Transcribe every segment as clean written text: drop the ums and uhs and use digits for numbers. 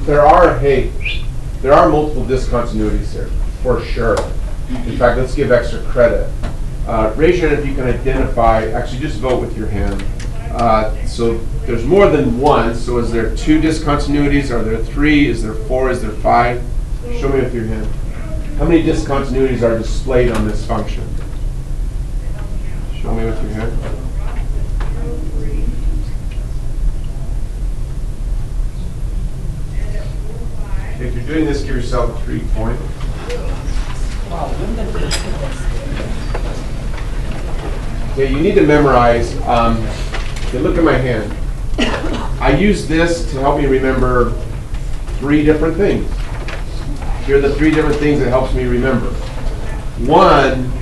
There are multiple discontinuities here, for sure. In fact, let's give extra credit. Raise your hand if you can identify, actually just vote with your hand. So there's more than one, so is there 2 discontinuities? Are there 3? Is there 4? Is there 5? Show me with your hand. How many discontinuities are displayed on this function? Show me with your hand. If you're doing this, give yourself a 3 point. Okay, you need to memorize. Okay, look at my hand. I use this to help me remember 3 different things. Here are the 3 different things that helps me remember. One,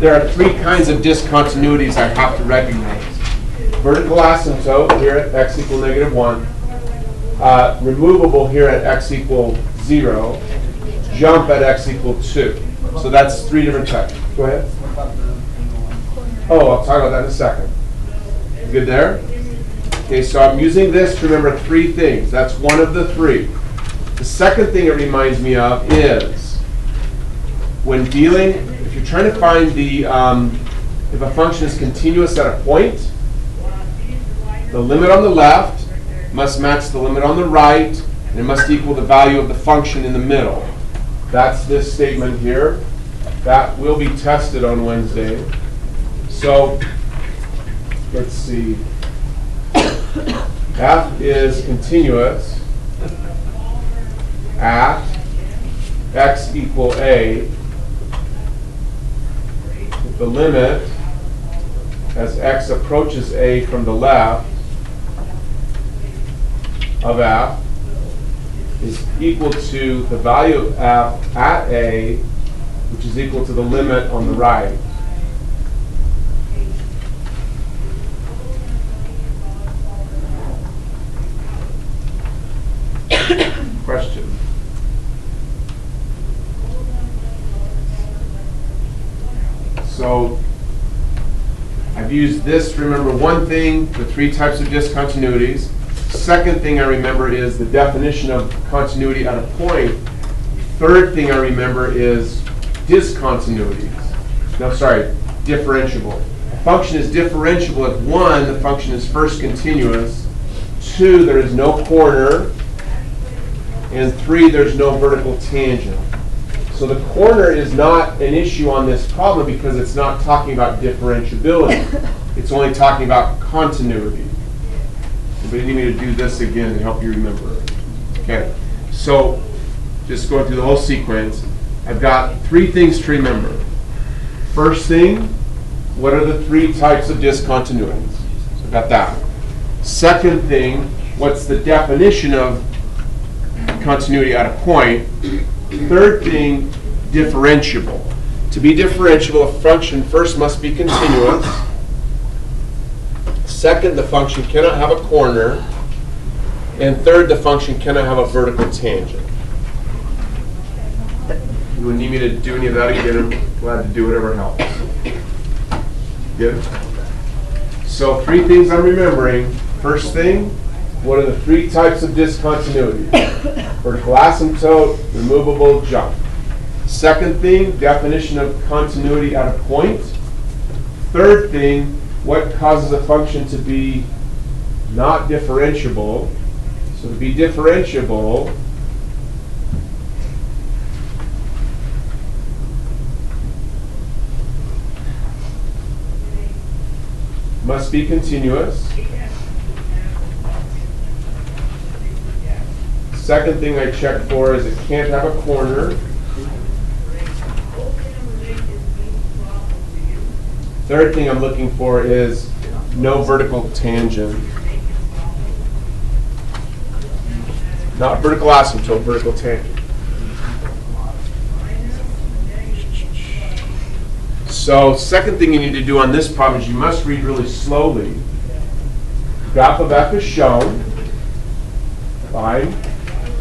there are 3 kinds of discontinuities I have to recognize. Vertical asymptote here at x equal -1. Removable here at x equal 0. Jump at x equal 2. So that's 3 different types. Go ahead. Oh, I'll talk about that in a second. Good there? Okay, so I'm using this to remember 3 things. That's one of the 3. The second thing it reminds me of is when dealing, if you're trying to find the, if a function is continuous at a point, the limit on the left must match the limit on the right, and it must equal the value of the function in the middle. That's this statement here. That will be tested on Wednesday. So, let's see. F is continuous at x equal a if the limit as x approaches a from the left of f is equal to the value of f at a, which is equal to the limit on the right. Question. So I've used this to remember one thing, the 3 types of discontinuities. Second thing I remember is the definition of continuity at a point. Third thing I remember is discontinuities. No, sorry, differentiable. A function is differentiable if 1, the function is first continuous, 2, there is no corner, and 3, there's no vertical tangent. So the corner is not an issue on this problem because it's not talking about differentiability. It's only talking about continuity. But you need me to do this again to help you remember. Okay, so just going through the whole sequence, I've got 3 things to remember. First thing, what are the 3 types of discontinuities? So I've got that. Second thing, what's the definition of continuity at a point? Third thing, differentiable. To be differentiable, a function first must be continuous. Second, the function cannot have a corner. And third, the function cannot have a vertical tangent. You wouldn't need me to do any of that again. I'm glad to do whatever helps. Good? So 3 things I'm remembering. First thing, what are the 3 types of discontinuity? Vertical asymptote, removable, jump. Second thing, definition of continuity at a point. Third thing, what causes a function to be not differentiable? So to be differentiable, must be continuous. Second thing I check for is it can't have a corner. Third thing I'm looking for is no vertical tangent. Not vertical asymptote, vertical tangent. So second thing you need to do on this problem is you must read really slowly. Graph of f is shown. Fine.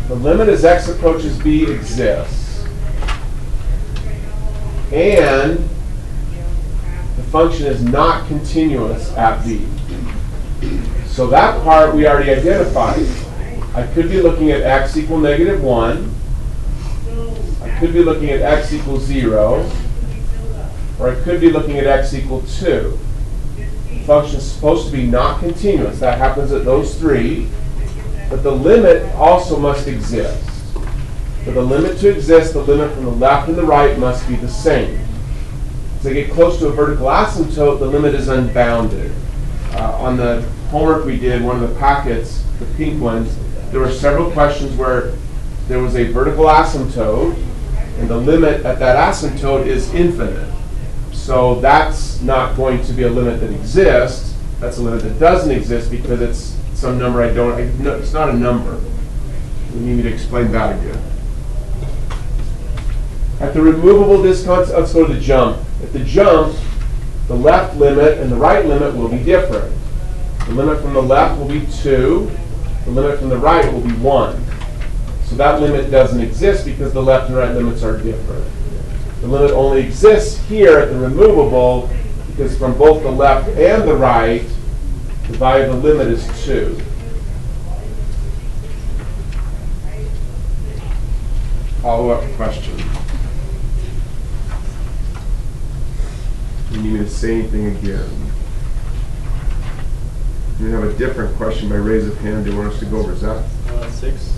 The limit as x approaches b exists. And the function is not continuous at b. So that part we already identified. I could be looking at x equal -1. I could be looking at x equals 0. Or I could be looking at x equal 2. The function is supposed to be not continuous. That happens at those three. But the limit also must exist. For the limit to exist, the limit from the left and the right must be the same. As I get close to a vertical asymptote, the limit is unbounded. On the homework we did, one of the packets, the pink ones, there were several questions where there was a vertical asymptote, and the limit at that asymptote is infinite. So that's not going to be a limit that exists. That's a limit that doesn't exist because it's some number it's not a number. You need me to explain that again. At the removable discount, let's go to the jump. At the jump, the left limit and the right limit will be different. The limit from the left will be 2. The limit from the right will be 1. So that limit doesn't exist because the left and right limits are different. The limit only exists here at the removable because from both the left and the right, the value of the limit is 2. Follow-up question. You need me to say anything again? We have a different question by raise of hand. Do you want us to go over? Is that 6?